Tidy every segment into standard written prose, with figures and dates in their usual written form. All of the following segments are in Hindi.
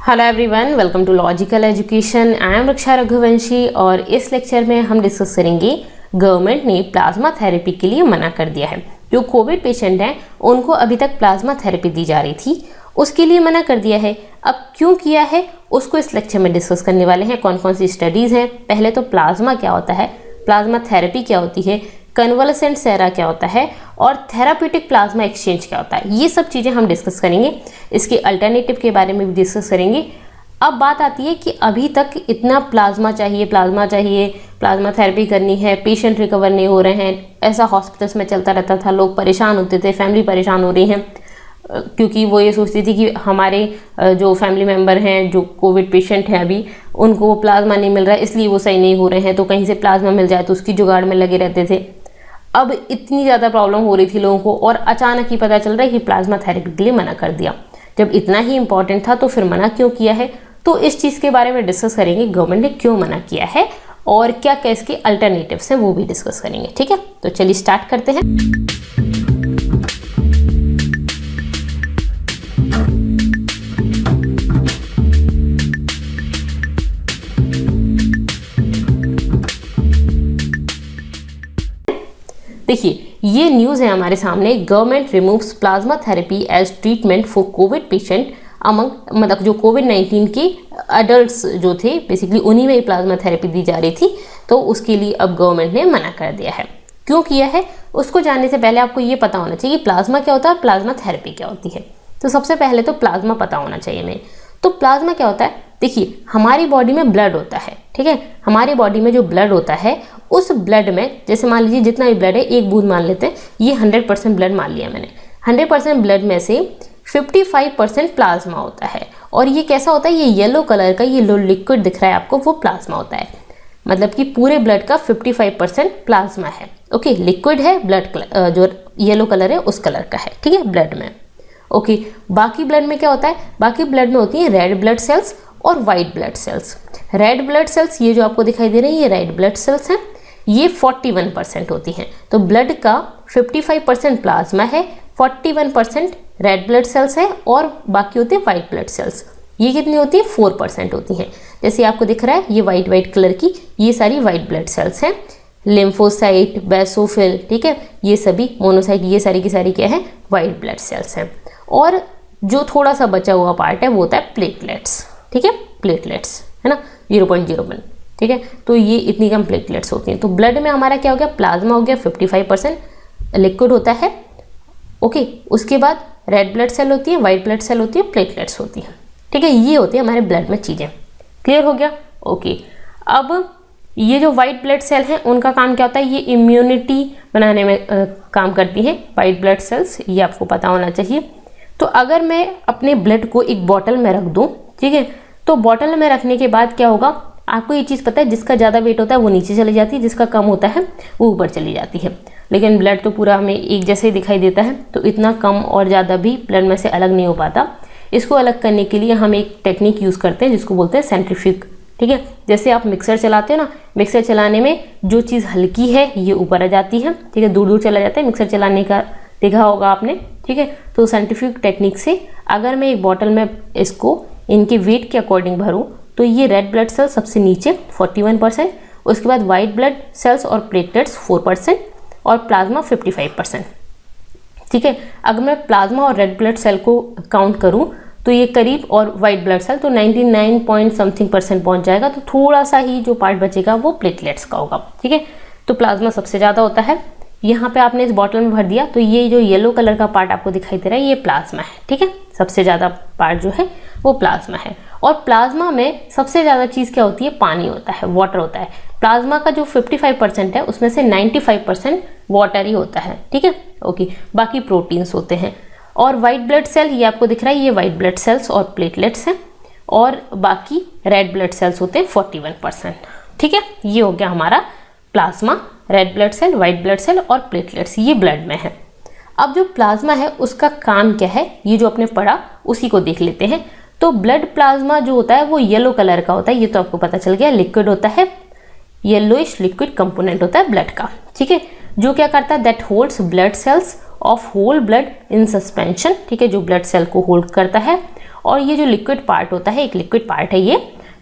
Hello everyone, welcome to logical education. I am Raksha Raghuvanshi और इस लेक्चर में हम डिस्कस करेंगे गवर्नमेंट ने प्लाज्मा थेरेपी के लिए मना कर दिया है। जो कोविड पेशेंट हैं उनको अभी तक प्लाज्मा थेरेपी दी जा रही थी, उसके लिए मना कर दिया है। अब क्यों किया है उसको इस लेक्चर में डिस्कस करने वाले हैं। कौन कौन सी स्टडीज़ हैं, पहले तो प्लाज्मा क्या होता है, प्लाज्मा थेरेपी क्या होती है, कन्वलसेंट सेरा क्या होता है और थेराप्यूटिक प्लाज्मा एक्सचेंज क्या होता है, ये सब चीज़ें हम डिस्कस करेंगे। इसके अल्टरनेटिव के बारे में भी डिस्कस करेंगे। अब बात आती है कि अभी तक इतना प्लाज्मा चाहिए, प्लाज्मा थेरेपी करनी है, पेशेंट रिकवर नहीं हो रहे हैं, ऐसा हॉस्पिटल्स में चलता रहता था। लोग परेशान होते थे, फैमिली परेशान हो रही हैं क्योंकि वो ये सोचती थी कि हमारे जो फैमिली मेम्बर हैं जो कोविड पेशेंट हैं अभी उनको प्लाज्मा नहीं मिल रहा है, इसलिए वो सही नहीं हो रहे हैं, तो कहीं से प्लाज्मा मिल जाए तो उसकी जुगाड़ में लगे रहते थे। अब इतनी ज़्यादा प्रॉब्लम हो रही थी लोगों को और अचानक ही पता चल रहा है कि प्लाज्मा थेरेपी के लिए मना कर दिया। जब इतना ही इंपॉर्टेंट था तो फिर मना क्यों किया है, तो इस चीज़ के बारे में डिस्कस करेंगे। गवर्नमेंट ने क्यों मना किया है और क्या क्या इसके अल्टरनेटिव्स हैं वो भी डिस्कस करेंगे। ठीक है, तो चलिए स्टार्ट करते हैं। देखिए, ये न्यूज़ है हमारे सामने। Government removes plasma therapy as treatment for COVID patient among, मतलब जो कोविड-19 के अडल्ट्स जो थे बेसिकली उन्हीं में ही प्लाज्मा थेरेपी दी जा रही थी, तो उसके लिए अब गवर्नमेंट ने मना कर दिया है। क्यों किया है उसको जानने से पहले आपको ये पता होना चाहिए कि प्लाज्मा क्या होता है और प्लाज्मा थेरेपी क्या होती है। तो सबसे पहले तो प्लाज्मा पता होना चाहिए हमें। तो प्लाज्मा क्या होता है, देखिए हमारी बॉडी में ब्लड होता है, ठीक है। हमारी बॉडी में जो ब्लड होता है उस ब्लड में, जैसे मान लीजिए जितना भी ब्लड है, एक बूंद मान लेते हैं, ये 100% ब्लड मान लिया मैंने। 100% ब्लड में से 55% प्लाज्मा होता है। और ये कैसा होता है, ये येलो कलर का ये लिक्विड दिख रहा है आपको, वो प्लाज्मा होता है। मतलब कि पूरे ब्लड का 55% प्लाज्मा है। ओके, लिक्विड है, ब्लड जो येलो कलर है उस कलर का है, ठीक है, ब्लड में। ओके, बाकी ब्लड में क्या होता है, बाकी ब्लड में होती है रेड ब्लड सेल्स और white blood cells. Red blood cells ये जो आपको दिखाई दे रही है ये रेड ब्लड सेल्स हैं, ये 41% होती हैं। तो ब्लड का 55% प्लाज्मा है, 41% रेड ब्लड सेल्स है और बाकी होते हैं वाइट ब्लड सेल्स। ये कितनी होती है, 4% होती हैं। जैसे आपको दिख रहा है ये वाइट कलर की, ये सारी वाइट ब्लड सेल्स हैं। लिम्फोसाइट, बेसोफिल, ठीक है, ये सभी मोनोसाइट, ये सारी की सारी क्या है, वाइट ब्लड सेल्स हैं। और जो थोड़ा सा बचा हुआ पार्ट है वो होता है प्लेटलेट्स, ठीक है, प्लेटलेट्स है ना, 0.01, ठीक है। तो ये इतनी कम प्लेटलेट्स होती हैं। तो ब्लड में हमारा क्या हो गया, प्लाज्मा हो गया, 55% लिक्विड होता है। ओके, उसके बाद रेड ब्लड सेल होती है, वाइट ब्लड सेल होती है, प्लेटलेट्स होती है, ठीक है। ये होती है हमारे ब्लड में चीज़ें। क्लियर हो गया। ओके, अब ये जो वाइट ब्लड सेल हैं उनका काम क्या होता है, ये इम्यूनिटी बनाने में काम करती हैं वाइट ब्लड सेल्स, ये आपको पता होना चाहिए। तो अगर मैं अपने ब्लड को एक बॉटल में रख दूँ, ठीक है, तो बॉटल में रखने के बाद क्या होगा, आपको ये चीज़ पता है, जिसका ज़्यादा वेट होता है वो नीचे चली जाती है, जिसका कम होता है वो ऊपर चली जाती है। लेकिन ब्लड तो पूरा हमें एक जैसे ही दिखाई देता है, तो इतना कम और ज़्यादा भी ब्लड में से अलग नहीं हो पाता। इसको अलग करने के लिए हम एक टेक्निक यूज़ करते हैं जिसको बोलते हैं सेंट्रीफ्यूग, ठीक है। जैसे आप मिक्सर चलाते हो ना, मिक्सर चलाने में जो चीज़ हल्की है ये ऊपर आ जाती है, ठीक है, दूर दूर चला जाता है। मिक्सर चलाने का देखा होगा आपने, ठीक है। तो सेंट्रीफ्यूग टेक्निक से अगर मैं एक बॉटल में इसको इनके वेट के अकॉर्डिंग भरूं, तो ये रेड ब्लड सेल सबसे नीचे 41%, उसके बाद वाइट ब्लड सेल्स और प्लेटलेट्स 4% और प्लाज्मा 55%, ठीक है। अगर मैं प्लाज्मा और रेड ब्लड सेल को काउंट करूं तो ये करीब, और वाइट ब्लड सेल तो 99% पहुंच जाएगा। तो थोड़ा सा ही जो पार्ट बचेगा वो प्लेटलेट्स का होगा, ठीक है। तो प्लाज्मा सबसे ज़्यादा होता है। यहाँ पे आपने इस बॉटल में भर दिया तो ये जो येलो कलर का पार्ट आपको दिखाई दे रहा है ये प्लाज्मा है, ठीक है। सबसे ज़्यादा पार्ट जो है वो प्लाज्मा है। और प्लाज्मा में सबसे ज़्यादा चीज़ क्या होती है, पानी होता है, वाटर होता है। प्लाज्मा का जो 55% है उसमें से 95% वाटर ही होता है, ठीक है। ओके, बाकी प्रोटीन्स होते हैं। और वाइट ब्लड सेल ये आपको दिख रहा है, ये वाइट ब्लड सेल्स और प्लेटलेट्स हैं, और बाकी रेड ब्लड सेल्स होते हैं 41%, ठीक है। ये हो गया हमारा plasma, red blood cell, white blood cell और प्लेटलेट्स, ये ब्लड में है। अब जो प्लाज्मा है उसका काम क्या है, ये जो अपने पढ़ा उसी को देख लेते हैं। तो ब्लड प्लाज्मा जो होता है वो येलो कलर का होता है, ये तो आपको पता चल गया, लिक्विड होता है, येलोइश लिक्विड कंपोनेंट होता है ब्लड का, ठीक है। जो क्या करता है, that holds blood cells of whole blood in suspension, ठीक है, जो ब्लड सेल को होल्ड करता है और ये जो लिक्विड पार्ट होता है, एक लिक्विड पार्ट है ये,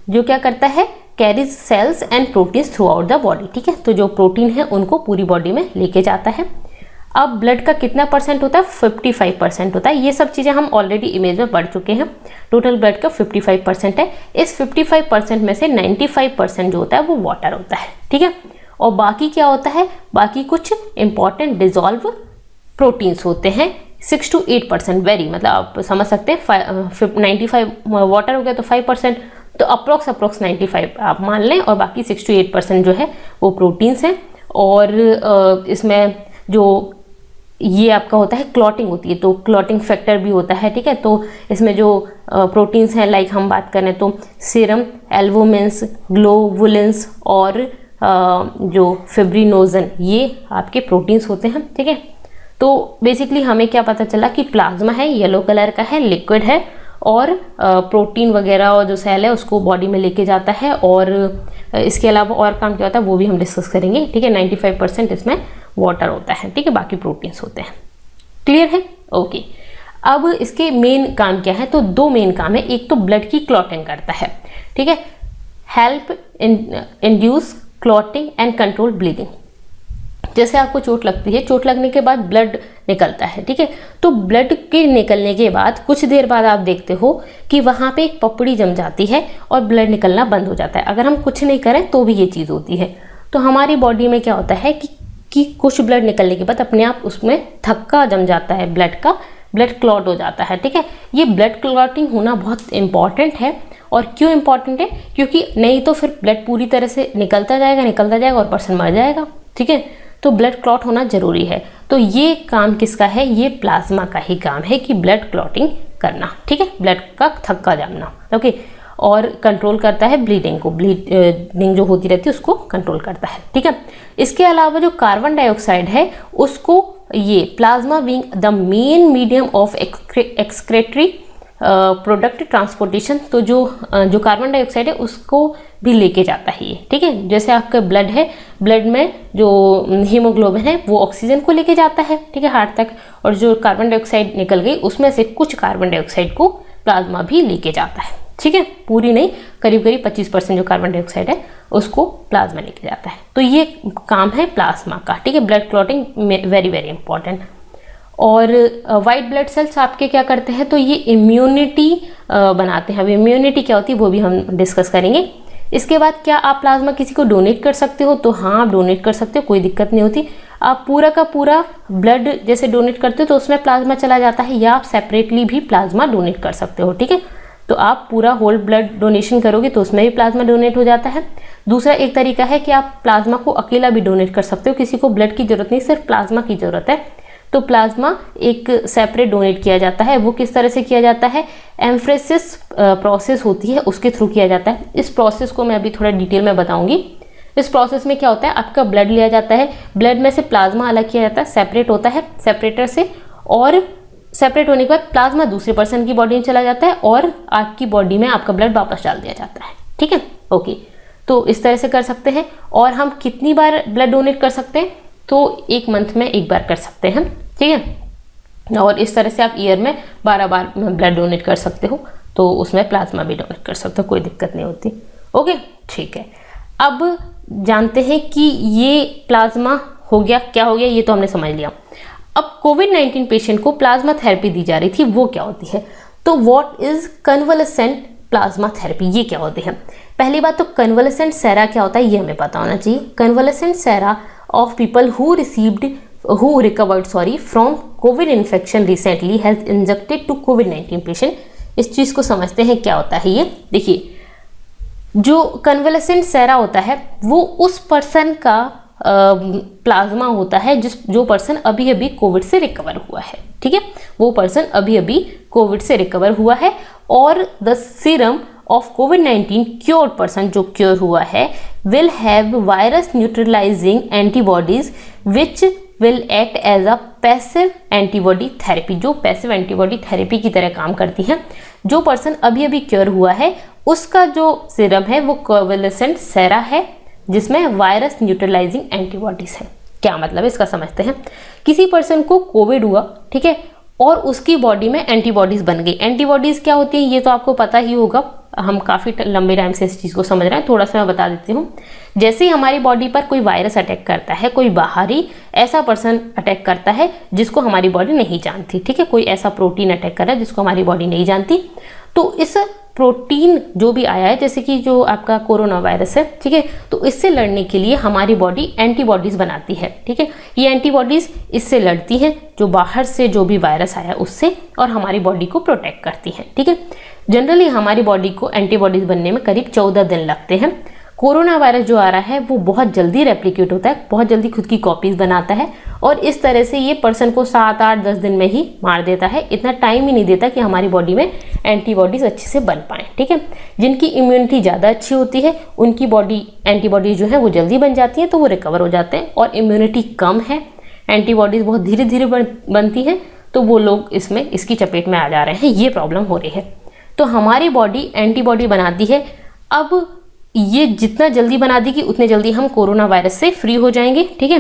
जो क्या करता है, carries cells and proteins throughout the body, ठीक है। तो जो प्रोटीन है उनको पूरी बॉडी में लेके जाता है। अब ब्लड का कितना परसेंट होता है, 55% होता है। ये सब चीज़ें हम ऑलरेडी इमेज में पढ़ चुके हैं। टोटल ब्लड का 55% है। इस 55% में से 95% जो होता है वो वाटर होता है, ठीक है। और बाकी क्या होता है, बाकी कुछ इंपॉर्टेंट डिजॉल्व प्रोटीन्स होते हैं, 6 to 8%, वेरी, मतलब आप समझ सकते हैं 95 वाटर हो गया तो 5%, तो अप्रोक्स 95 आप मान लें, और बाकी 6 to 8% जो है वो प्रोटीन्स हैं। और इसमें जो ये आपका होता है क्लॉटिंग होती है, तो क्लॉटिंग फैक्टर भी होता है, ठीक है। तो इसमें जो प्रोटीन्स हैं, लाइक हम बात करें तो सीरम एल्बुमिन्स, ग्लोबुलिन्स और जो फिब्रिनोजन, ये आपके प्रोटीन्स होते हैं, ठीक है। तो बेसिकली हमें क्या पता चला कि प्लाज्मा है, येलो कलर का है, लिक्विड है, और प्रोटीन वगैरह और जो सेल है उसको बॉडी में लेके जाता है। और इसके अलावा और काम क्या होता है वो भी हम डिस्कस करेंगे, ठीक है। 95% इसमें वाटर होता है, ठीक है, बाकी प्रोटीन्स होते हैं। क्लियर है? ओके। अब इसके मेन काम क्या है, तो 2 मेन काम है। एक तो ब्लड की क्लॉटिंग करता है, ठीक है, help induce clotting and control bleeding. जैसे आपको चोट लगती है, चोट लगने के बाद ब्लड निकलता है, ठीक है। तो ब्लड के निकलने के बाद कुछ देर बाद आप देखते हो कि वहाँ पे एक पपड़ी जम जाती है और ब्लड निकलना बंद हो जाता है। अगर हम कुछ नहीं करें तो भी ये चीज़ होती है। तो हमारी बॉडी में क्या होता है कि कुछ ब्लड निकलने के बाद अपने आप उसमें थक्का जम जाता है ब्लड का, ब्लड क्लॉट हो जाता है, ठीक है। ये ब्लड क्लॉटिंग होना बहुत इंपॉर्टेंट है। और क्यों इंपॉर्टेंट है, क्योंकि नहीं तो फिर ब्लड पूरी तरह से निकलता जाएगा और पर्सन मर जाएगा, ठीक है। तो ब्लड क्लॉट होना जरूरी है। तो ये काम किसका है, ये प्लाज्मा का ही काम है कि ब्लड क्लॉटिंग करना, ठीक है, ब्लड का थक्का जमना, ओके। और कंट्रोल करता है ब्लीडिंग को, ब्लीडिंग जो होती रहती है उसको कंट्रोल करता है, ठीक है। इसके अलावा जो कार्बन डाइऑक्साइड है उसको ये plasma being the main medium of excretory product transportation, तो जो कार्बन डाइऑक्साइड है उसको भी लेके जाता है ये, ठीक है। जैसे आपका ब्लड है, ब्लड में जो हीमोग्लोबिन है वो ऑक्सीजन को लेके जाता है, ठीक है, हार्ट तक, और जो कार्बन डाइऑक्साइड निकल गई उसमें से कुछ कार्बन डाइऑक्साइड को प्लाज्मा भी लेके जाता है, ठीक है। पूरी नहीं, करीब 25% जो कार्बन डाइऑक्साइड है उसको प्लाज्मा लेके जाता है। तो ये काम है प्लाज्मा का, ठीक है। Blood clotting very very important. और वाइट ब्लड सेल्स आपके क्या करते हैं, तो ये इम्यूनिटी बनाते हैं। अब इम्यूनिटी क्या होती है वो भी हम डिस्कस करेंगे। इसके बाद क्या आप प्लाज्मा किसी को डोनेट कर सकते हो, तो हाँ आप डोनेट कर सकते हो, कोई दिक्कत नहीं होती। आप पूरा का पूरा ब्लड जैसे डोनेट करते हो तो उसमें प्लाज्मा चला जाता है, या आप सेपरेटली भी प्लाज्मा डोनेट कर सकते हो, ठीक है। तो आप पूरा होल ब्लड डोनेशन करोगे तो उसमें भी प्लाज्मा डोनेट हो जाता है। दूसरा एक तरीका है कि आप प्लाज्मा को अकेला भी डोनेट कर सकते हो, किसी को ब्लड की जरूरत नहीं, सिर्फ प्लाज्मा की जरूरत है, तो प्लाज्मा एक सेपरेट डोनेट किया जाता है। वो किस तरह से किया जाता है, एम्फ्रेसिस प्रोसेस होती है उसके थ्रू किया जाता है। इस प्रोसेस को मैं अभी थोड़ा डिटेल में बताऊंगी। इस प्रोसेस में क्या होता है, आपका ब्लड लिया जाता है, ब्लड में से प्लाज्मा अलग किया जाता है, सेपरेट होता है सेपरेटर से, और सेपरेट होने के बाद प्लाज्मा दूसरे पर्सन की बॉडी में चला जाता है और आपकी बॉडी में आपका ब्लड वापस डाल दिया जाता है, ठीक है, ओके। तो इस तरह से कर सकते हैं। और हम कितनी बार ब्लड डोनेट कर सकते हैं, तो 1 मंथ में 1 बार कर सकते हैं, ठीक है। और इस तरह से आप ईयर में 12 बार ब्लड डोनेट कर सकते हो, तो उसमें प्लाज्मा भी डोनेट कर सकते हो, कोई दिक्कत नहीं होती, ओके, ठीक है। अब जानते हैं कि ये प्लाज्मा हो गया, क्या हो गया ये तो हमने समझ लिया। अब कोविड-19 पेशेंट को प्लाज्मा थेरेपी दी जा रही थी, वो क्या होती है, तो व्हाट इज कन्वलेसेंट प्लाज्मा थेरेपी, ये क्या होती है। पहली बात तो कन्वलेसेंट सेरा क्या होता है ये हमें पता होना चाहिए। Convalescent sera of people who recovered from COVID infection recently has injected to COVID-19 patient। इस चीज़ को समझते हैं क्या होता है ये। देखिए, जो कन्वलेसेंट सेरा होता है वो उस पर्सन का प्लाज्मा होता है जो पर्सन अभी अभी कोविड से रिकवर हुआ है, ठीक है, वो पर्सन अभी अभी कोविड से रिकवर हुआ है। और द सीरम ऑफ कोविड-19 क्योर्ड पर्सन, जो क्योर हुआ है, will have virus neutralizing antibodies which will act as a passive antibody therapy, जो पैसिव एंटीबॉडी थेरेपी की तरह काम करती है। जो पर्सन अभी अभी क्योर हुआ है उसका जो सीरम है वो कन्वलेसेंट सेरा है, जिसमें वायरस न्यूट्रलाइजिंग एंटीबॉडीज है। क्या मतलब है इसका समझते हैं। किसी पर्सन को कोविड हुआ, ठीक है, और उसकी बॉडी में एंटीबॉडीज़ बन गई। एंटीबॉडीज़ क्या होती हैं ये तो आपको पता ही होगा, हम काफ़ी लंबे टाइम से इस चीज़ को समझ रहे हैं, थोड़ा सा मैं बता देती हूँ। जैसे ही हमारी बॉडी पर कोई वायरस अटैक करता है, कोई बाहरी ऐसा पर्सन अटैक करता है जिसको हमारी बॉडी नहीं जानती, ठीक है, कोई ऐसा प्रोटीन अटैक कर रहा है जिसको हमारी बॉडी नहीं जानती, तो इस प्रोटीन जो भी आया है, जैसे कि जो आपका कोरोना वायरस है, ठीक है, तो इससे लड़ने के लिए हमारी बॉडी एंटीबॉडीज़ बनाती है, ठीक है। ये एंटीबॉडीज़ इससे लड़ती हैं, जो बाहर से जो भी वायरस आया उससे, और हमारी बॉडी को प्रोटेक्ट करती हैं, ठीक है। जनरली हमारी बॉडी को एंटीबॉडीज़ बनने में करीब 14 दिन लगते हैं। कोरोना वायरस जो आ रहा है वो बहुत जल्दी रेप्लिकेट होता है, बहुत जल्दी खुद की कॉपीज़ बनाता है, और इस तरह से ये पर्सन को 7, 8, 10 दिन में ही मार देता है। इतना टाइम ही नहीं देता कि हमारी बॉडी में एंटीबॉडीज़ अच्छे से बन पाएँ, ठीक है। जिनकी इम्यूनिटी ज़्यादा अच्छी होती है उनकी बॉडी एंटीबॉडीज़ जो है वो जल्दी बन जाती हैं, तो वो रिकवर हो जाते हैं, और इम्यूनिटी कम है, एंटीबॉडीज़ बहुत धीरे धीरे बनती हैं, तो वो लोग इसकी चपेट में आ जा रहे हैं, ये प्रॉब्लम हो रही है। तो हमारी बॉडी एंटीबॉडी बनाती है। अब ये जितना जल्दी बना देगी उतने जल्दी हम कोरोना वायरस से फ्री हो जाएंगे, ठीक है।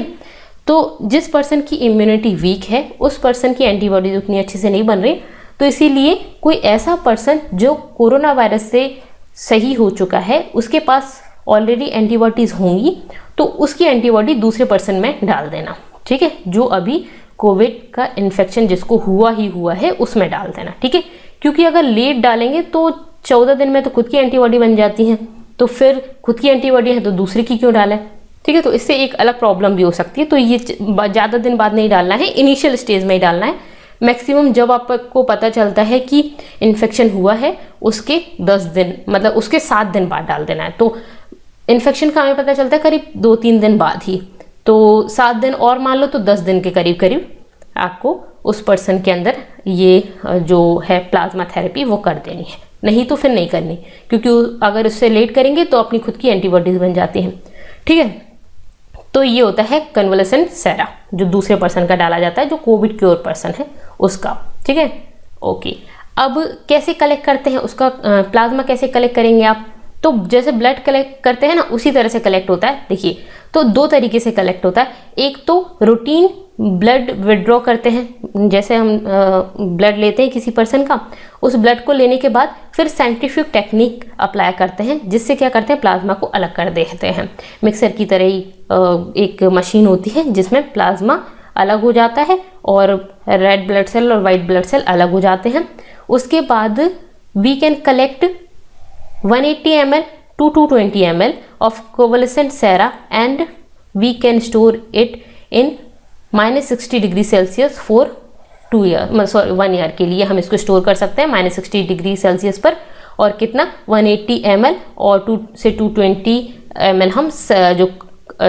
तो जिस पर्सन की इम्यूनिटी वीक है उस पर्सन की एंटीबॉडीज उतनी अच्छे से नहीं बन रही, तो इसीलिए कोई ऐसा पर्सन जो कोरोना वायरस से सही हो चुका है उसके पास ऑलरेडी एंटीबॉडीज होंगी, तो उसकी एंटीबॉडी दूसरे पर्सन में डाल देना, ठीक है। जो अभी कोविड का इन्फेक्शन जिसको हुआ ही हुआ है उसमें डाल देना, ठीक है। क्योंकि अगर लेट डालेंगे तो 14 दिन में तो खुद की एंटीबॉडी बन जाती है, तो फिर खुद की एंटीबॉडी है तो दूसरे की क्यों डालें, ठीक है। तो इससे एक अलग प्रॉब्लम भी हो सकती है। तो ये ज़्यादा दिन बाद नहीं डालना है, इनिशियल स्टेज में ही डालना है। मैक्सिमम जब आपको पता चलता है कि इन्फेक्शन हुआ है उसके 10 दिन, मतलब उसके 7 दिन बाद डाल देना है। तो इन्फेक्शन का हमें पता चलता है करीब 2-3 दिन बाद ही, तो 7 दिन और मान लो तो 10 दिन के करीब करीब आपको उस पर्सन के अंदर ये जो है प्लाज्मा थेरेपी वो कर देनी है, नहीं तो फिर नहीं करनी, क्योंकि अगर उससे लेट करेंगे तो अपनी खुद की एंटीबॉडीज बन जाती हैं, ठीक है। तो ये होता है कन्वलेसेंट सेरा, जो दूसरे पर्सन का डाला जाता है, जो कोविड क्योर पर्सन है उसका, ठीक है। ओके, अब कैसे कलेक्ट करते हैं उसका प्लाज्मा, कैसे कलेक्ट करेंगे आप? तो जैसे ब्लड कलेक्ट करते हैं ना उसी तरह से कलेक्ट होता है। देखिए, तो 2 तरीके से कलेक्ट होता है। एक तो रूटीन ब्लड विड्रॉ करते हैं, जैसे हम ब्लड लेते हैं किसी पर्सन का, उस ब्लड को लेने के बाद फिर साइंटिफिक टेक्निक अप्लाई करते हैं, जिससे क्या करते हैं प्लाज्मा को अलग कर देते हैं। मिक्सर की तरह ही एक मशीन होती है जिसमें प्लाज्मा अलग हो जाता है और रेड ब्लड सेल और वाइट ब्लड सेल अलग हो जाते हैं। उसके बाद we can collect 180 ml to 220 ml of convalescent sera and we can store it in -60 degree Celsius for 1 year के लिए हम इसको स्टोर कर सकते हैं -60 डिग्री सेल्सियस पर। और कितना 180 ml और 2 से 220 ml हम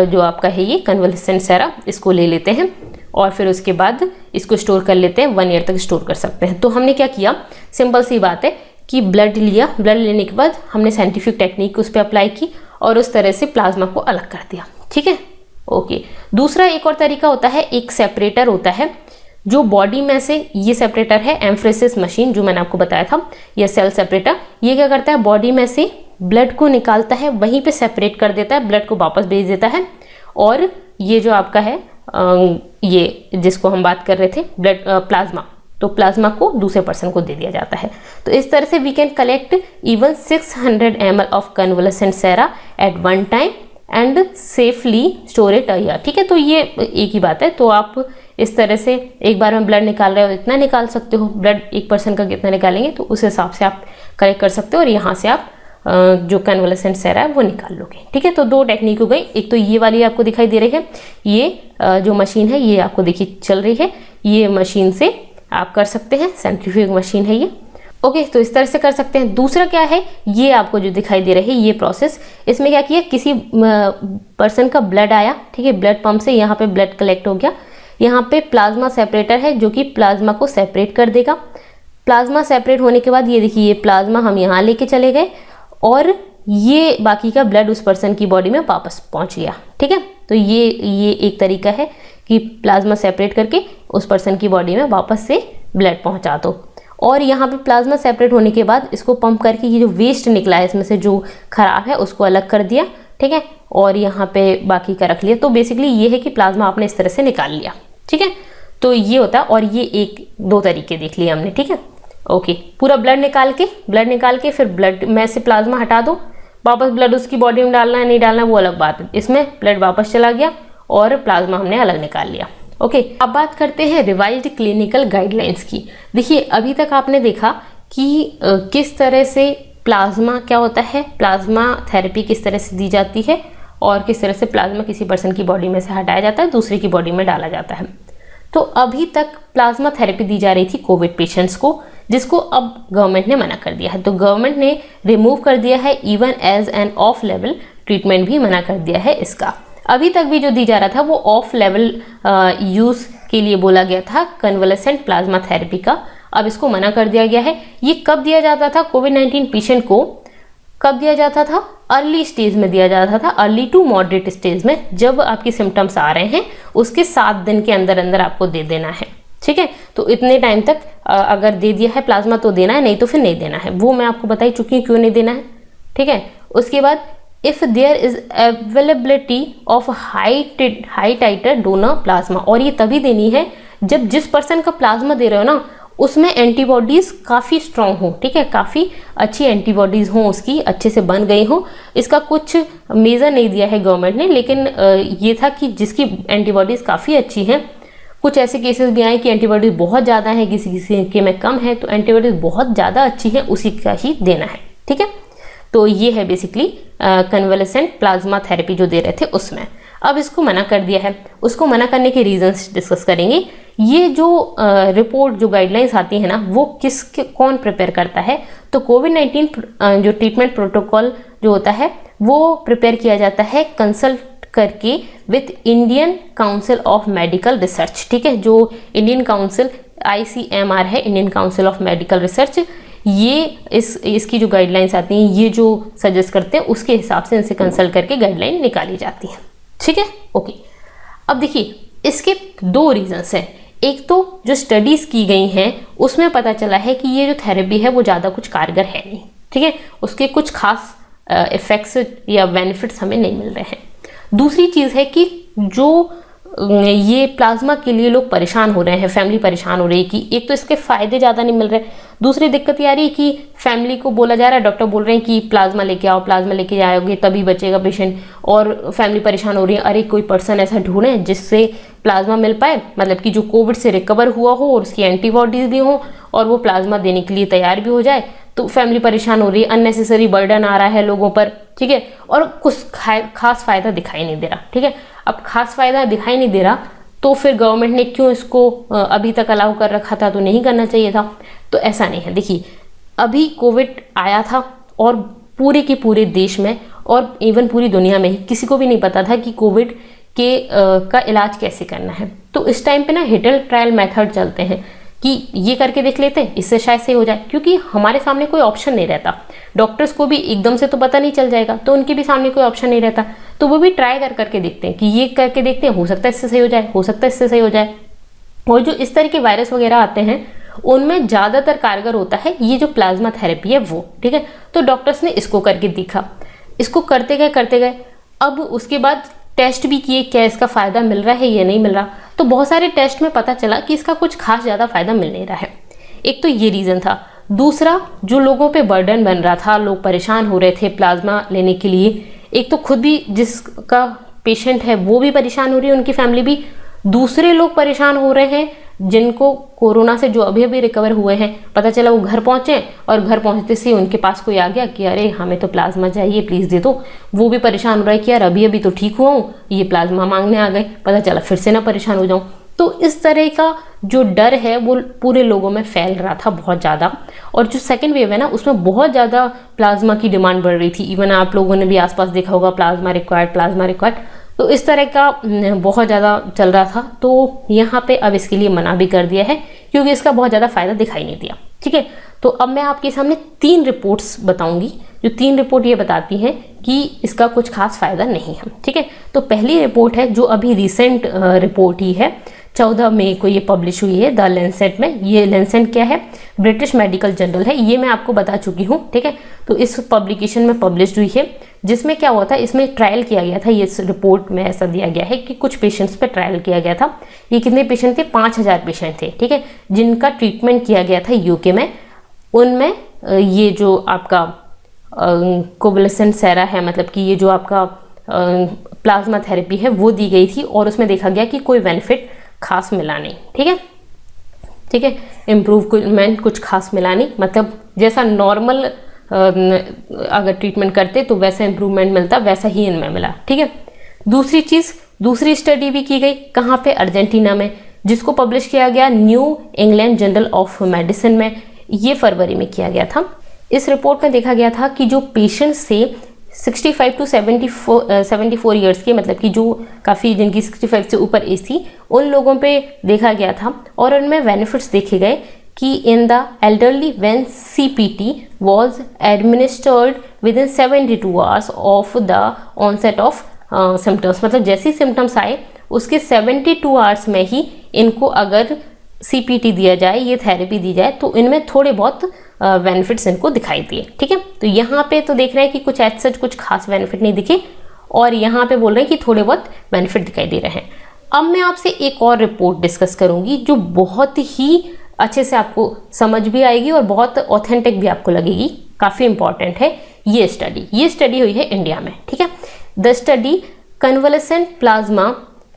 जो आपका है ये कन्वलेसेंट सेरा इसको ले लेते हैं, और फिर उसके बाद इसको स्टोर कर लेते हैं, 1 ईयर तक स्टोर कर सकते हैं। तो हमने क्या किया, सिंपल सी बात है कि ब्लड लिया, ब्लड लेने के बाद हमने साइंटिफिक टेक्निक उस पर अप्लाई की और उस तरह से प्लाज्मा को अलग कर दिया, ठीक है। ओके, दूसरा एक और तरीका होता है, एक सेपरेटर होता है जो बॉडी में से, ये सेपरेटर है एम्फ्रेसिस मशीन जो मैंने आपको बताया था, ये सेल सेपरेटर, ये क्या करता है बॉडी में से ब्लड को निकालता है, वहीं पे सेपरेट कर देता है, ब्लड को वापस भेज देता है, और ये जो आपका है ये जिसको हम बात कर रहे थे ब्लड प्लाज्मा, तो प्लाज्मा को दूसरे पर्सन को दे दिया जाता है। तो इस तरह से we can collect even 600 ml of convalescent sera at one time and safely store it a year, ठीक है। तो ये एक ही बात है। तो आप इस तरह से एक बार में ब्लड निकाल रहे हो इतना निकाल सकते हो, ब्लड एक पर्सन का कितना निकालेंगे तो उस हिसाब से आप कलेक्ट कर सकते हो, और यहाँ से आप जो कन्वलेसेंट सेरा है वो निकाल लोगे, ठीक है। तो 2 टेक्निक हो गई, एक तो ये वाली आपको दिखाई दे रही है, ये जो मशीन है ये आपको देखिए चल रही है, ये मशीन से आप कर सकते हैं, सेंट्रीफ्यूज मशीन है ये। ओके, तो इस तरह से कर सकते हैं। दूसरा क्या है, ये आपको जो दिखाई दे रही है ये प्रोसेस, इसमें क्या किया, किसी पर्सन का ब्लड आया, ठीक है, ब्लड पंप से यहाँ पे ब्लड कलेक्ट हो गया, यहाँ पे प्लाज्मा सेपरेटर है जो कि प्लाज्मा को सेपरेट कर देगा। प्लाज्मा सेपरेट होने के बाद ये देखिए, ये प्लाज्मा हम यहाँ लेके चले गए और ये बाकी का ब्लड उस पर्सन की बॉडी में वापस पहुँच गया, ठीक है। तो ये एक तरीका है कि प्लाज्मा सेपरेट करके उस पर्सन की बॉडी में वापस से ब्लड पहुंचा दो। और यहाँ पे प्लाज्मा सेपरेट होने के बाद इसको पंप करके ये जो वेस्ट निकला है इसमें से जो खराब है उसको अलग कर दिया, ठीक है, और यहाँ पे बाकी का रख लिया। तो बेसिकली ये है कि प्लाज्मा आपने इस तरह से निकाल लिया, ठीक है। तो ये होता है, और ये एक दो तरीके देख लिए हमने, ठीक है। ओके, पूरा ब्लड निकाल के फिर ब्लड में से प्लाज्मा हटा दो, वापस ब्लड उसकी बॉडी में डालना है नहीं डालना वो अलग बात है। इसमें ब्लड वापस चला गया और प्लाज्मा हमने अलग निकाल लिया। ओके, अब बात करते हैं रिवाइज्ड क्लिनिकल गाइडलाइंस की। देखिए, अभी तक आपने देखा कि किस तरह से प्लाज्मा क्या होता है, प्लाज्मा थेरेपी किस तरह से दी जाती है और किस तरह से प्लाज्मा किसी पर्सन की बॉडी में से हटाया जाता है, दूसरे की बॉडी में डाला जाता है। तो अभी तक प्लाज्मा थेरेपी दी जा रही थी कोविड पेशेंट्स को, जिसको अब गवर्नमेंट ने मना कर दिया है। तो गवर्नमेंट ने रिमूव कर दिया है, इवन एज एन ऑफ लेवल ट्रीटमेंट भी मना कर दिया है इसका। अभी तक भी जो दी जा रहा था वो ऑफ लेवल यूज़ के लिए बोला गया था, कन्वलेसेंट प्लाज्मा थेरेपी का। अब इसको मना कर दिया गया है। ये कब दिया जाता था कोविड-19 पेशेंट को, कब दिया जाता था? अर्ली स्टेज में दिया जाता था, अर्ली टू मॉडरेट स्टेज में। जब आपकी सिम्टम्स आ रहे हैं उसके 7 दिन के अंदर अंदर आपको दे देना है, ठीक है। तो इतने टाइम तक अगर दे दिया है प्लाज्मा तो देना है, नहीं तो फिर नहीं देना है। वो मैं आपको बता ही चुकी हूँ क्यों नहीं देना है, ठीक है। उसके बाद if there is availability of high titre donor plasma, और ये तभी देनी है जब जिस पर्सन का प्लाज्मा दे रहे हो ना उसमें एंटीबॉडीज़ काफ़ी स्ट्रॉन्ग हो, ठीक है, काफ़ी अच्छी एंटीबॉडीज़ हों, उसकी अच्छे से बन गई हो। इसका कुछ मेज़र नहीं दिया है गवर्नमेंट ने, लेकिन ये था कि जिसकी एंटीबॉडीज़ काफ़ी अच्छी हैं। कुछ ऐसे केसेस भी आए कि एंटीबॉडीज़ बहुत ज़्यादा है, किसी के में कम है, तो एंटीबॉडीज़ बहुत ज़्यादा अच्छी है उसी का ही देना है, ठीक है। तो ये है बेसिकली कन्वलेसेंट प्लाज्मा थेरेपी जो दे रहे थे उसमें। अब इसको मना कर दिया है। उसको मना करने के रीजंस डिस्कस करेंगे। ये जो रिपोर्ट जो गाइडलाइंस आती है ना वो कौन प्रिपेयर करता है? तो कोविड-19 जो ट्रीटमेंट प्रोटोकॉल जो होता है वो प्रिपेयर किया जाता है कंसल्ट करके with Indian council of medical research, ठीक है। जो इंडियन काउंसिल ICMR है, Indian council of medical research, ये इसकी जो गाइडलाइंस आती हैं, ये जो सजेस्ट करते हैं उसके हिसाब से इनसे कंसल्ट करके गाइडलाइन निकाली जाती है, ठीक है। ओके, अब देखिए इसके 2 रीजंस हैं। एक तो जो स्टडीज़ की गई हैं उसमें पता चला है कि ये जो थेरेपी है वो ज़्यादा कुछ कारगर है नहीं, ठीक है, उसके कुछ खास इफ़ेक्ट्स या बेनिफिट्स हमें नहीं मिल रहे हैं। दूसरी चीज़ है कि जो ये प्लाज्मा के लिए लोग परेशान हो रहे हैं, फैमिली परेशान हो रही है कि एक तो इसके फ़ायदे ज़्यादा नहीं मिल रहे, दूसरी दिक्कत ये आ रही है कि फैमिली को बोला जा रहा है, डॉक्टर बोल रहे हैं कि प्लाज्मा लेके आओ, प्लाज्मा लेके आओगे तभी बचेगा पेशेंट, और फैमिली परेशान हो रही है, अरे कोई पर्सन ऐसा ढूंढें जिससे प्लाज्मा मिल पाए, मतलब कि जो कोविड से रिकवर हुआ हो और उसकी एंटीबॉडीज़ भी हो और वो प्लाज्मा देने के लिए तैयार भी हो जाए। तो फैमिली परेशान हो रही है, अननेसेसरी बर्डन आ रहा है लोगों पर, ठीक है, और कुछ खास फ़ायदा दिखाई नहीं दे रहा, ठीक है। अब खास फ़ायदा दिखाई नहीं दे रहा तो फिर गवर्नमेंट ने क्यों इसको अभी तक अलाउ कर रखा था? तो नहीं करना चाहिए था। तो ऐसा नहीं है। देखिए, अभी कोविड आया था और पूरे के पूरे देश में और इवन पूरी दुनिया में ही किसी को भी नहीं पता था कि कोविड का इलाज कैसे करना है। तो इस टाइम पे ना हिट एंड ट्रायल मेथड चलते हैं कि ये करके देख लेते हैं, इससे शायद सही हो जाए, क्योंकि हमारे सामने कोई ऑप्शन नहीं रहता। डॉक्टर्स को भी एकदम से तो पता नहीं चल जाएगा, तो उनके भी सामने कोई ऑप्शन नहीं रहता, तो वो भी ट्राई करके देखते हैं कि ये करके देखते हैं, हो सकता है इससे सही हो जाए, हो सकता है इससे सही हो जाए। और जो इस तरह के वायरस वगैरह आते हैं उनमें ज़्यादातर कारगर होता है ये जो प्लाज्मा थेरेपी है वो, ठीक है। तो डॉक्टर्स ने इसको करके देखा, इसको करते गए। अब उसके बाद टेस्ट भी किए, क्या इसका फ़ायदा मिल रहा है या नहीं मिल रहा। तो बहुत सारे टेस्ट में पता चला कि इसका कुछ खास ज़्यादा फ़ायदा मिल नहीं रहा है। एक तो ये रीज़न था। दूसरा, जो लोगों पे बर्डन बन रहा था, लोग परेशान हो रहे थे प्लाज्मा लेने के लिए, एक तो खुद भी जिसका पेशेंट है वो भी परेशान हो रही है, उनकी फैमिली भी, दूसरे लोग परेशान हो रहे हैं जिनको कोरोना से जो अभी अभी रिकवर हुए हैं, पता चला वो घर पहुँचे और घर पहुँचते से उनके पास कोई आ गया कि अरे हमें तो प्लाज्मा चाहिए, प्लीज़ दे दो। वो भी परेशान हो रहा है कि यार अभी अभी तो ठीक हुआ हूँ, ये प्लाज्मा मांगने आ गए, पता चला फिर से ना परेशान हो जाऊँ। तो इस तरह का जो डर है वो पूरे लोगों में फैल रहा था बहुत ज़्यादा। और जो सेकेंड वेव है ना उसमें बहुत ज़्यादा प्लाज्मा की डिमांड बढ़ रही थी। इवन आप लोगों ने भी आसपास देखा होगा प्लाज्मा रिक्वायर्ड। तो इस तरह का बहुत ज़्यादा चल रहा था। तो यहाँ पे अब इसके लिए मना भी कर दिया है क्योंकि इसका बहुत ज़्यादा फ़ायदा दिखाई नहीं दिया, ठीक है। तो अब मैं आपके सामने 3 रिपोर्ट्स बताऊंगी, जो 3 रिपोर्ट ये बताती हैं कि इसका कुछ खास फ़ायदा नहीं है, ठीक है। तो पहली रिपोर्ट है जो अभी रिसेंट रिपोर्ट ही है 14 मई को ये पब्लिश हुई है द लैंसेट में। ये लैंसेट क्या है? ब्रिटिश मेडिकल जर्नल है, ये मैं आपको बता चुकी हूँ, ठीक है। तो इस पब्लिकेशन में पब्लिश हुई है, जिसमें क्या हुआ था, इसमें ट्रायल किया गया था। ये इस रिपोर्ट में ऐसा दिया गया है कि कुछ पेशेंट्स पे ट्रायल किया गया था। ये कितने पेशेंट थे? 5000 पेशेंट थे, ठीक है, जिनका ट्रीटमेंट किया गया था यूके में। उनमें ये जो आपका कोवलेसेंट सेरा है, मतलब कि ये जो आपका प्लाज्मा थेरेपी है वो दी गई थी, और उसमें देखा गया कि कोई बेनिफिट खास मिला नहीं, ठीक है, ठीक है। इम्प्रूवमेंट कुछ खास मिला नहीं, मतलब जैसा नॉर्मल अगर ट्रीटमेंट करते तो वैसा इम्प्रूवमेंट मिलता, वैसा ही इनमें मिला, ठीक है। दूसरी चीज़, दूसरी स्टडी भी की गई, कहाँ पे? अर्जेंटीना में, जिसको पब्लिश किया गया new England journal of medicine में। ये फरवरी में किया गया था। इस रिपोर्ट में देखा गया था कि जो पेशेंट्स थे 65 टू 74 ईयर्स के, मतलब कि जो काफ़ी जिनकी 65 से ऊपर एज थी, उन लोगों पे देखा गया था, और उनमें बेनिफिट्स देखे गए कि in the elderly when CPT was administered within 72 hours of the onset of symptoms, मतलब जैसे ही सिम्टम्स आए उसके 72 आवर्स में ही इनको अगर CPT दिया जाए, ये थेरेपी दी जाए, तो इनमें थोड़े बहुत बेनिफिट्स इनको दिखाई दिए, ठीक है। तो यहाँ पे तो देख रहे हैं कि कुछ ऐसा कुछ खास बेनिफिट नहीं दिखे, और यहाँ पे बोल रहे हैं कि थोड़े बहुत बेनिफिट दिखाई दे रहे हैं। अब मैं आपसे एक और रिपोर्ट डिस्कस करूँगी जो बहुत ही अच्छे से आपको समझ भी आएगी और बहुत ऑथेंटिक भी आपको लगेगी, काफ़ी इंपॉर्टेंट है ये स्टडी हुई है इंडिया में, ठीक है। The study convalescent plasma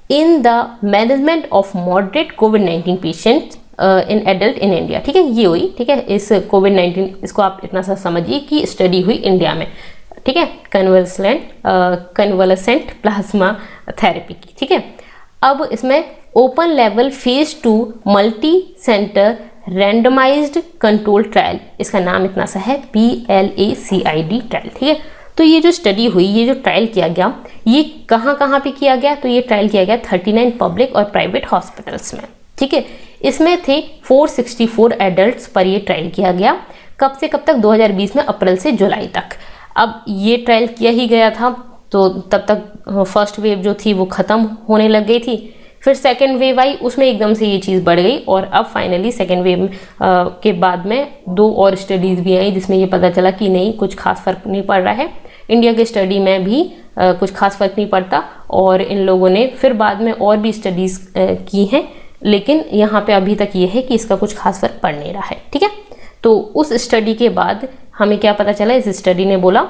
in the management of moderate कोविड-19 patients in adult in India, ठीक है, ये हुई, ठीक है। इस कोविड-19, इसको आप इतना सा समझिए कि स्टडी हुई इंडिया में, ठीक है, कन्वलेसेंट प्लाज्मा थेरेपी की, ठीक है। अब इसमें ओपन लेवल phase 2 multi centre randomised control trial, इसका नाम इतना सा है PLACID ट्रायल, ठीक है। तो ये जो स्टडी हुई, ये जो ट्रायल किया गया, ये कहाँ कहाँ पे किया गया? तो ये ट्रायल किया गया 39 पब्लिक और प्राइवेट हॉस्पिटल्स में, ठीक है। इसमें थे 464 एडल्ट्स पर ये ट्रायल किया गया। कब से कब तक? 2020 में अप्रैल से जुलाई तक। अब ये ट्रायल किया ही गया था, तो तब तक फर्स्ट वेव जो थी वो ख़त्म होने लग गई थी, फिर सेकेंड वेव आई, उसमें एकदम से ये चीज़ बढ़ गई, और अब फाइनली सेकेंड वेव के बाद में 2 और स्टडीज़ भी आई, जिसमें ये पता चला कि नहीं, कुछ खास फ़र्क नहीं पड़ रहा है। इंडिया के स्टडी में भी कुछ खास फ़र्क नहीं पड़ता, और इन लोगों ने फिर बाद में और भी स्टडीज़ की हैं, लेकिन यहाँ पे अभी तक ये है कि इसका कुछ खास फ़र्क पड़ नहीं रहा है, ठीक है। तो उस स्टडी के बाद हमें क्या पता चला? इस स्टडी ने बोला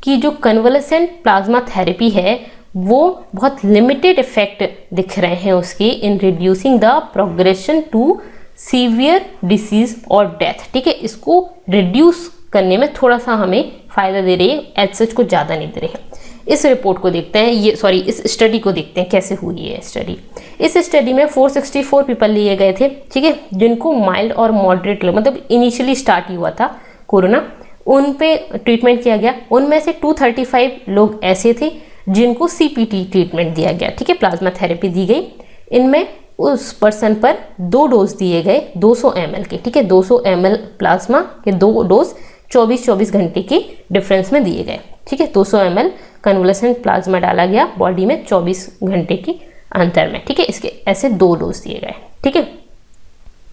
कि जो कन्वलेसेंट प्लाज्मा थेरेपी है वो बहुत लिमिटेड इफेक्ट दिख रहे हैं उसके in reducing the progression to severe disease और डेथ, ठीक है। इसको रिड्यूस करने में थोड़ा सा हमें फ़ायदा दे रही है, एज सच को ज़्यादा नहीं दे रही है। इस रिपोर्ट को देखते हैं, इस स्टडी को देखते हैं कैसे हुई है स्टडी। इस स्टडी में 464 पीपल लिए गए थे, ठीक है, जिनको माइल्ड और मॉडरेट, मतलब इनिशियली स्टार्ट ही हुआ था कोरोना, उन पे ट्रीटमेंट किया गया। उनमें से 235 लोग ऐसे थे जिनको CPT ट्रीटमेंट दिया गया, ठीक है, प्लाज्मा थेरेपी दी गई। इनमें उस पर्सन पर 2 डोज दिए गए 200 ml के, ठीक है, 200 ml प्लाज्मा के 2 डोज 24-24 घंटे के डिफरेंस में दिए गए, ठीक है। 200 ml कन्वलेसेंट प्लाज्मा डाला गया बॉडी में 24 घंटे के अंतर में, ठीक है। इसके ऐसे 2 डोज दिए गए, ठीक है,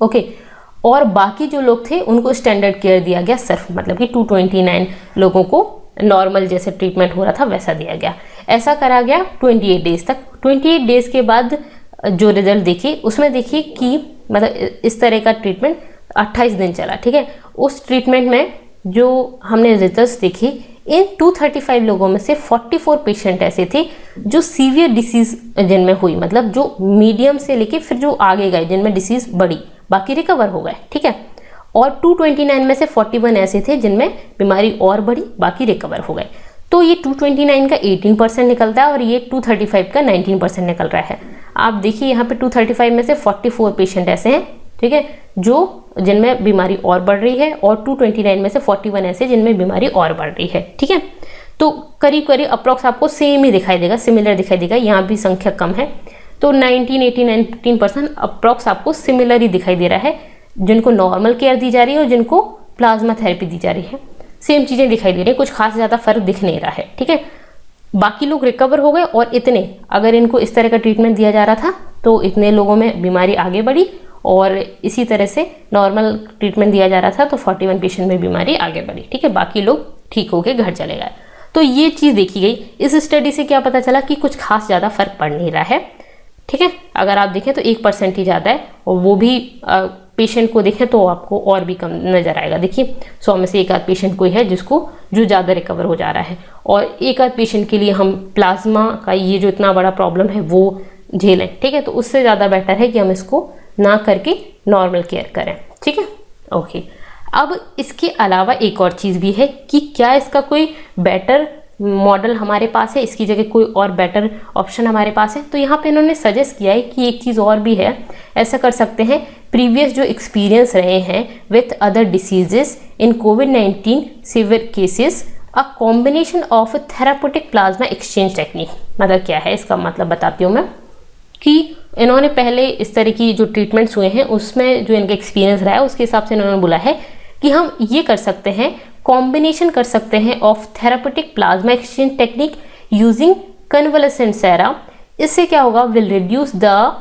ओके। और बाकी जो लोग थे उनको स्टैंडर्ड केयर दिया गया सिर्फ, मतलब कि 229 लोगों को नॉर्मल जैसे ट्रीटमेंट हो रहा था वैसा दिया गया। ऐसा करा गया 28 डेज तक। 28 डेज के बाद जो रिजल्ट देखिए उसमें देखिए कि मतलब इस तरह का ट्रीटमेंट 28 दिन चला, ठीक है। उस ट्रीटमेंट में जो हमने रिजल्ट्स देखे, इन 235 लोगों में से 44 पेशेंट ऐसे थे जो सीवियर डिसीज जिनमें हुई, मतलब जो मीडियम से लेके फिर जो आगे गए जिनमें डिसीज बढ़ी, बाकी रिकवर हो गए, ठीक है। और 229 में से 41 ऐसे थे जिनमें बीमारी और बढ़ी, बाकी रिकवर हो गए। तो ये 229 का 18% निकलता है और ये 235 का 19% निकल रहा है। आप देखिए यहाँ पे 235 में से 44 पेशेंट ऐसे हैं, ठीक है, जो जिनमें बीमारी और बढ़ रही है, और 229 में से 41 ऐसे जिनमें बीमारी और बढ़ रही है, ठीक है। तो करीब करीब अप्रॉक्स आपको सेम ही दिखाई देगा, सिमिलर दिखाई देगा। यहाँ भी संख्या कम है, तो 19-18-19% अप्रॉक्स आपको सिमिलर ही दिखाई दे रहा है, जिनको नॉर्मल केयर दी जा रही है और जिनको प्लाज्मा थेरेपी दी जा रही है, सेम चीज़ें दिखाई दे रही है, कुछ खास ज़्यादा फर्क दिख नहीं रहा है, ठीक है। बाकी लोग रिकवर हो गए और इतने, अगर इनको इस तरह का ट्रीटमेंट दिया जा रहा था तो इतने लोगों में बीमारी आगे बढ़ी और इसी तरह से नॉर्मल ट्रीटमेंट दिया जा रहा था तो 41 पेशेंट में बीमारी आगे बढ़ी। ठीक है, बाकी लोग ठीक होके घर चले गए। तो ये चीज़ देखी गई। इस स्टडी से क्या पता चला कि कुछ खास ज़्यादा फर्क पड़ नहीं रहा है। ठीक है, अगर आप देखें तो 1% ही ज़्यादा है, और वो भी पेशेंट को देखें तो आपको और भी कम नज़र आएगा। देखिए 100 में से एक आध पेशेंट कोई है जिसको जो ज़्यादा रिकवर हो जा रहा है, और एक आध पेशेंट के लिए हम प्लाज्मा का ये जो इतना बड़ा प्रॉब्लम है वो झेलें। ठीक है, तो उससे ज़्यादा बेटर है कि हम इसको ना करके नॉर्मल केयर करें। ठीक है, ओके। अब इसके अलावा एक और चीज़ भी है कि क्या इसका कोई बेटर मॉडल हमारे पास है, इसकी जगह कोई और बेटर ऑप्शन हमारे पास है। तो यहाँ पे इन्होंने सजेस्ट किया है कि एक चीज़ और भी है, ऐसा कर सकते हैं। प्रीवियस जो एक्सपीरियंस रहे हैं with other diseases in covid severe cases, a combination of therapeutic plasma exchange technique. मतलब क्या है इसका मतलब बताती हूँ मैं, कि इन्होंने पहले इस तरह की जो ट्रीटमेंट्स हुए हैं उसमें जो इनका एक्सपीरियंस रहा है उसके हिसाब से इन्होंने बोला है कि हम ये कर सकते हैं, कॉम्बिनेशन कर सकते हैं of therapeutic plasma exchange technique using convalescent sera. इससे क्या होगा, will reduce the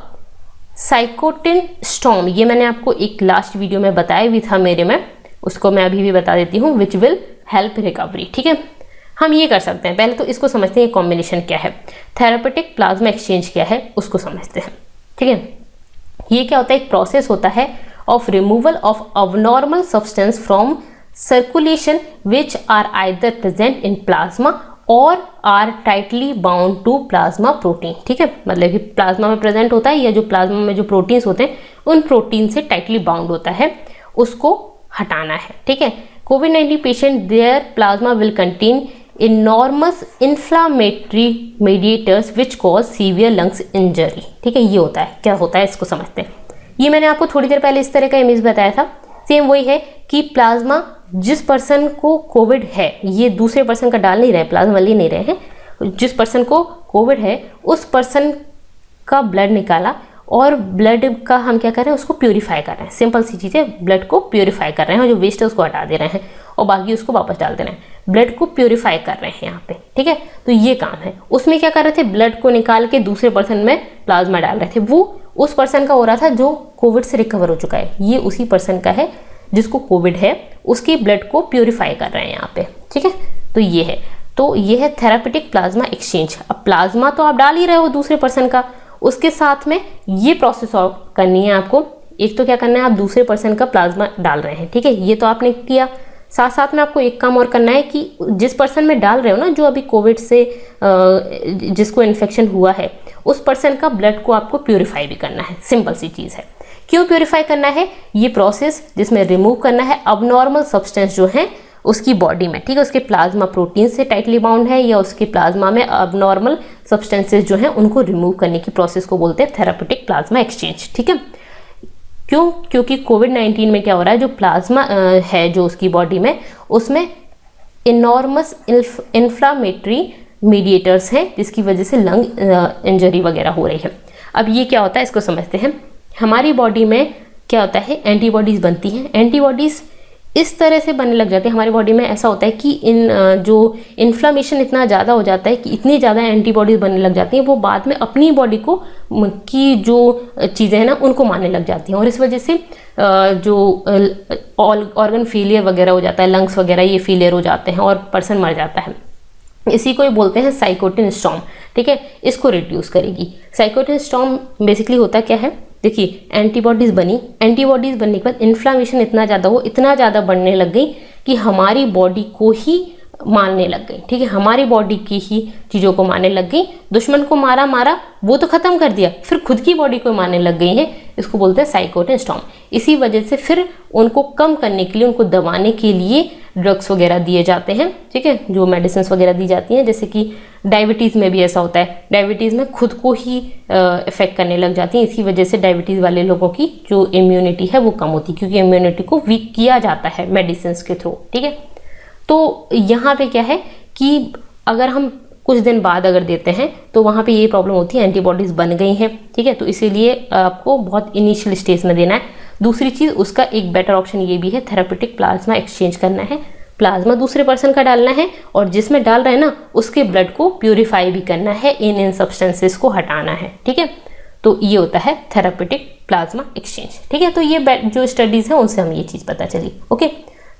cytokine storm. ये मैंने आपको एक लास्ट वीडियो में बताया भी था मेरे में, उसको मैं अभी भी बता देती हूँ, विच विल हेल्प रिकवरी। ठीक है, हम ये कर सकते हैं। पहले तो इसको समझते हैं कॉम्बिनेशन क्या है, थेराप्यूटिक प्लाज्मा एक्सचेंज क्या है उसको समझते हैं। ठीक है, ये क्या होता है, एक प्रोसेस होता है of removal of abnormal substance from circulation which are either present in plasma और are tightly bound to plasma protein. ठीक है, मतलब कि प्लाज्मा में प्रेजेंट होता है या जो प्लाज्मा में जो प्रोटीन्स होते हैं उन प्रोटीन से टाइटली बाउंड होता है, उसको हटाना है। ठीक है, कोविड-19 patient their plasma will contain enormous inflammatory mediators which cause severe lungs injury. ठीक है, ये होता है, क्या होता है इसको समझते हैं। ये मैंने आपको थोड़ी देर पहले इस तरह का इमेज बताया था, सेम वही है कि प्लाज्मा जिस पर्सन को कोविड है, ये दूसरे पर्सन का डाल नहीं रहे, प्लाज्मा ले नहीं रहे हैं, जिस पर्सन को कोविड है उस पर्सन का ब्लड निकाला और ब्लड का हम क्या कर रहे हैं, उसको प्यूरिफाई कर रहे हैं। सिंपल सी चीज़ है, ब्लड को प्यूरिफाई कर रहे हैं और जो वेस्ट है उसको हटा दे रहे हैं और बाकी उसको वापस डाल दे रहे हैं। ब्लड को प्यूरिफाई कर रहे हैं यहाँ पे। ठीक है, तो ये काम है। उसमें क्या कर रहे थे, ब्लड को निकाल के दूसरे पर्सन में प्लाज्मा डाल रहे थे। वो उस पर्सन का हो रहा था जो कोविड से रिकवर हो चुका है, ये उसी पर्सन का है जिसको कोविड है, उसकी ब्लड को प्यूरिफाई कर रहे हैं यहाँ पे। ठीक है, तो ये है थेराप्यूटिक प्लाज्मा एक्सचेंज। अब प्लाज्मा तो आप डाल ही रहे हो दूसरे पर्सन का, उसके साथ में ये प्रोसेस और करनी है आपको। एक तो क्या करना है, आप दूसरे पर्सन का प्लाज्मा डाल रहे हैं। ठीक है, ये तो आपने किया। साथ साथ में आपको एक काम और करना है कि जिस पर्सन में डाल रहे हो ना, जो अभी कोविड से जिसको इन्फेक्शन हुआ है, उस पर्सन का ब्लड को आपको प्यूरिफाई भी करना है। सिंपल सी चीज़ है। क्यों प्यूरिफाई करना है, ये प्रोसेस जिसमें रिमूव करना है अबनॉर्मल सब्सटेंस जो है उसकी बॉडी में। ठीक है, उसके प्लाज्मा प्रोटीन से टाइटली बाउंड है या उसके प्लाज्मा में अबनॉर्मल सब्सटेंसेस जो हैं उनको रिमूव करने की प्रोसेस को बोलते हैं थेराप्यूटिक प्लाज्मा एक्सचेंज। ठीक है, क्यों, क्योंकि कोविड-19 में क्या हो रहा है, जो प्लाज्मा है जो उसकी बॉडी में, उसमें इनॉर्मस इन्फ्लामेटरी मीडिएटर्स हैं जिसकी वजह से लंग इंजरी वगैरह हो रही है। अब ये क्या होता है इसको समझते हैं। हमारी बॉडी में क्या होता है, एंटीबॉडीज़ बनती हैं। एंटीबॉडीज़ इस तरह से बनने लग जाते हैं हमारी बॉडी में। ऐसा होता है कि जो इन्फ्लामेशन इतना ज़्यादा हो जाता है कि इतनी ज़्यादा एंटीबॉडीज़ बनने लग जाती हैं, वो बाद में अपनी बॉडी को की जो चीज़ें हैं ना उनको मारने लग जाती हैं, और इस वजह से जो ऑर्गन फेलियर वगैरह हो जाता है, लंग्स वगैरह ये फेलियर हो जाते हैं और पर्सन मर जाता है। इसी को ही बोलते हैं साइकोटिन स्टॉर्म। ठीक है, इसको रिड्यूस करेगी। साइकोटिन स्टॉर्म बेसिकली होता क्या है, देखिए एंटीबॉडीज़ बनी, एंटीबॉडीज़ बनने के बाद इन्फ्लामेशन इतना ज़्यादा बढ़ने लग गई कि हमारी बॉडी को ही मारने लग गई। ठीक है, हमारी बॉडी की ही चीज़ों को मारने लग गई। दुश्मन को मारा वो तो ख़त्म कर दिया, फिर खुद की बॉडी को मारने लग गई है। इसको बोलते हैं साइकोटिन स्टॉर्म। इसी वजह से फिर उनको कम करने के लिए, उनको दबाने के लिए ड्रग्स वगैरह दिए जाते हैं। ठीक है, जो मेडिसिन वगैरह दी जाती हैं, जैसे कि डायबिटीज़ में भी ऐसा होता है। डायबिटीज़ में खुद को ही इफेक्ट करने लग जाती हैं। इसी वजह से डायबिटीज़ वाले लोगों की जो इम्यूनिटी है वो कम होती है, क्योंकि इम्यूनिटी को वीक किया जाता है मेडिसिन के थ्रू। ठीक है, तो यहाँ पे क्या है कि अगर हम कुछ दिन बाद अगर देते हैं तो वहाँ पे ये प्रॉब्लम होती है, एंटीबॉडीज़ बन गई हैं। ठीक है, तो इसीलिए आपको बहुत इनिशियल स्टेज में देना है। दूसरी चीज़, उसका एक बेटर ऑप्शन ये भी है, थेराप्यूटिक प्लाज्मा एक्सचेंज करना है। प्लाज्मा दूसरे पर्सन का डालना है और जिसमें डाल रहे हैं ना उसके ब्लड को प्यूरिफाई भी करना है, इन सब्सटेंसेस को हटाना है। ठीक है, तो ये होता है थेरापेटिक प्लाज्मा एक्सचेंज। ठीक है, तो ये जो स्टडीज़ हैं उनसे हमें ये चीज़ पता चली। ओके,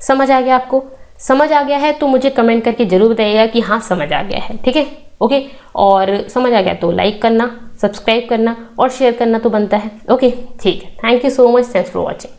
समझ आ गया आपको? समझ आ गया है तो मुझे कमेंट करके जरूर बताइएगा कि हाँ समझ आ गया है। ठीक है, ओके, और समझ आ गया तो लाइक करना, सब्सक्राइब करना और शेयर करना तो बनता है। ओके, ठीक है, thank you so much, thanks for watching.